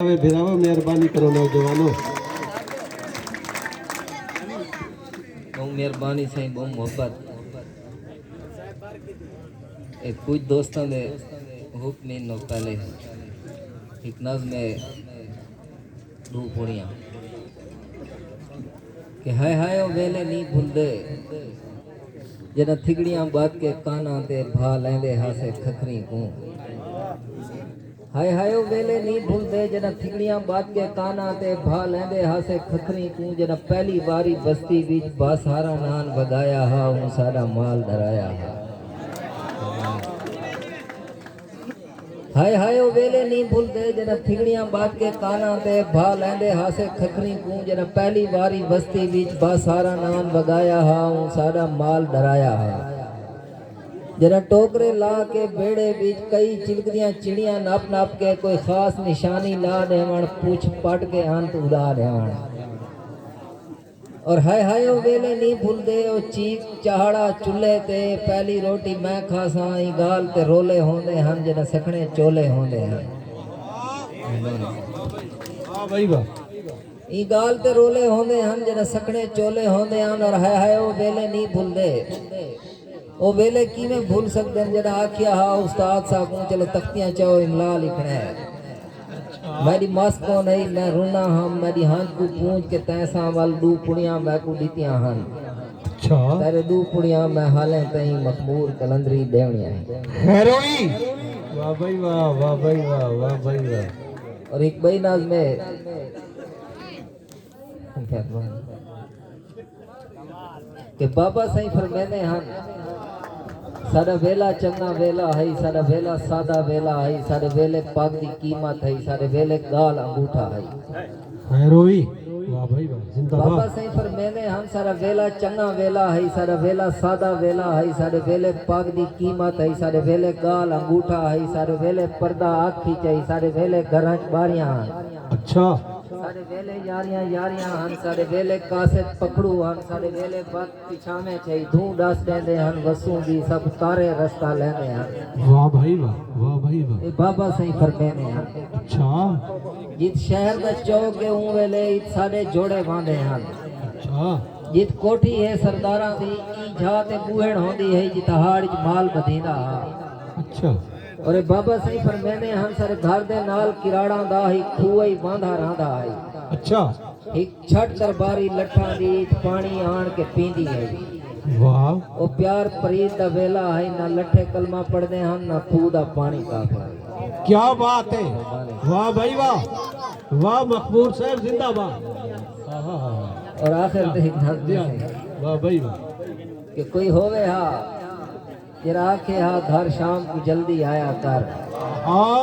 भिरावो मेहरबानी करो नौजवानों। बहुत मेहरबानी साईं, बहुत मोहब्बत। एक कुछ दोस्तों ने हुक्म नो पहले एक नज़्म दो पुड़ियाँ कि हाय ओ वेले नहीं भूलदे जना थिगड़ियां बात के काना ते भा लेंदे हासे खखरी को। हाय ओ वेले नहीं भूलदे जना थिगड़ियां बात के काना ते भा लेंदे हासे खखरी को। जना पहली बारी बस्ती बीच बासारा नान बगाया हा हूं सारा माल डराया हा। हाय ओ वेले नहीं भूलदे जना थिगड़ियां बात के काना ते भा लेंदे हासे खखरी को। जना पहली बारी बस्ती बीच बासारा नान बगाया हा हूं सारा माल डराया हा। जरा टोकरे ला के बेड़े बीच कई चिलकदियां चिड़ियां नाप नाप के कोई खास निशानी ला देवण पूछ पट के अंत उड़ा देवण। और हाय ओ वेले नहीं भूलदे ओ चीक चाहड़ा चूल्हे ते पहली रोटी मैं खासा ई गाल ते रोले होंदे हन जना सखने चोले होंदे हन। भाई वाह। ई गाल ते रोले होंदे हन जना सखने चोले होंदे हन। और हाय ओ वेले नहीं भूलदे ओ वेले की में भूल सकते हैं जरा आखिया हा उस्ताद साहब को चलो तख्तियां चाहो इमला लिखना है। मेरी मस्त को नहीं मैं रोना हम मेरी हाथ को पूछ के तैसा वाल दू पुड़ियां मैं को दीतियां हन। अच्छा तेरे दू पुड़ियां मैं हाले तई मखबूर कलंदरी देवनिया है। हेरोई वाह भाई वाह, वाह भाई वाह, वाह भाई वाह। और एक बई नाज में के बाबा सही फरमाते हैं सारा वेला चंगा वेला है सारा वेला सादा वेला है सारे वेले पाग दी कीमत है सारे वेले गाल अंगूठा है। हेरोई वाह भाई वाह, जिंदाबाद। बाबा सही फरमाते हैं सारा वेला चंगा वेला है सारा वेला सादा वेला है सारे वेले पाग दी कीमत है सारे वेले गाल अंगूठा है सारे वेले पर्दा आखी चाहिए सारे वेले घरां बारियां। अच्छा सारे वेले यारियां यारियां हन सारे वेले कासे पकड़ू हन सारे वेले बात पिछामे चाहिए धू डास देंदे हन वसू दी सब तारे रास्ता लेंदे हन। वाह भाई वाह, वाह भाई वाह। ए बाबा सही फरमाने हन अच्छा जित शहर का चौक के ऊ वेले इत सारे जोड़े बांधे हन। अच्छा जित कोठी है सरदारा दी ई झा ते बूहण होंदी है जित हाड़ च माल बधींदा। अच्छा और ए बाबा सही फरमाने हन सारे घर दे नाल किराड़ा दा ही खूह ही बांधा रहंदा है। अच्छा एक छठ दरबारी लठा दी पानी आन के पींदी है। वाह ओ प्यार फरीद दा वेला है ना लठे कलमा पढ़दे हन ना खूह दा पानी काफे। क्या बात है, वाह भाई वाह, वाह मकबूल साहब जिंदाबाद। और आखिर ते वाह भाई वाह। कि कोई होवे हा जरा आखे हा घर शाम को जल्दी आया कर। हाँ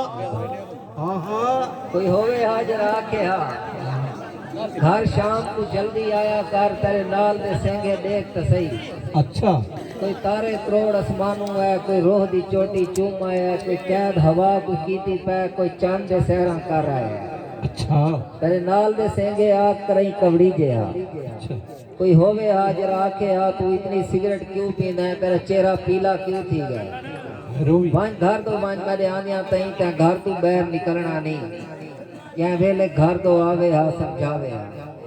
हाँ कोई होवे हा जरा आखे हा घर शाम को जल्दी आया कर तेरे नाल दे सेंगे देख तो सही। अच्छा कोई तारे त्रोड़ आसमानों है कोई रोह दी चोटी चूम है कोई कैद हवा कोई कीती पै कोई चांद दे सहरा कर रहा है। अच्छा तेरे नाल दे सेंगे आग करई कवड़ी जे हा। अच्छा कोई होवे हा जरा आखे हा तू इतनी सिगरेट क्यों पींदा है तेरा चेहरा पीला क्यों थी गया। हेरोई मान घर तो मान मेरे आंदिया तई ते घर तू बाहर निकलना नहीं या वेले घर तो आवे हा समझावे हा।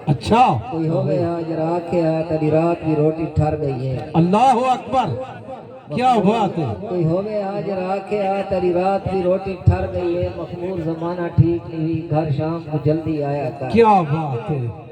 अच्छा कोई होवे हा जरा आखे हा तेरी रात की रोटी ठहर गई है। अल्लाह अकबर, क्या बात है। कोई होवे हा जरा आखे हा तेरी रात की रोटी ठहर गई है मखमूर जमाना ठीक नहीं हुई घर शाम को जल्दी आया कर। क्या बात है।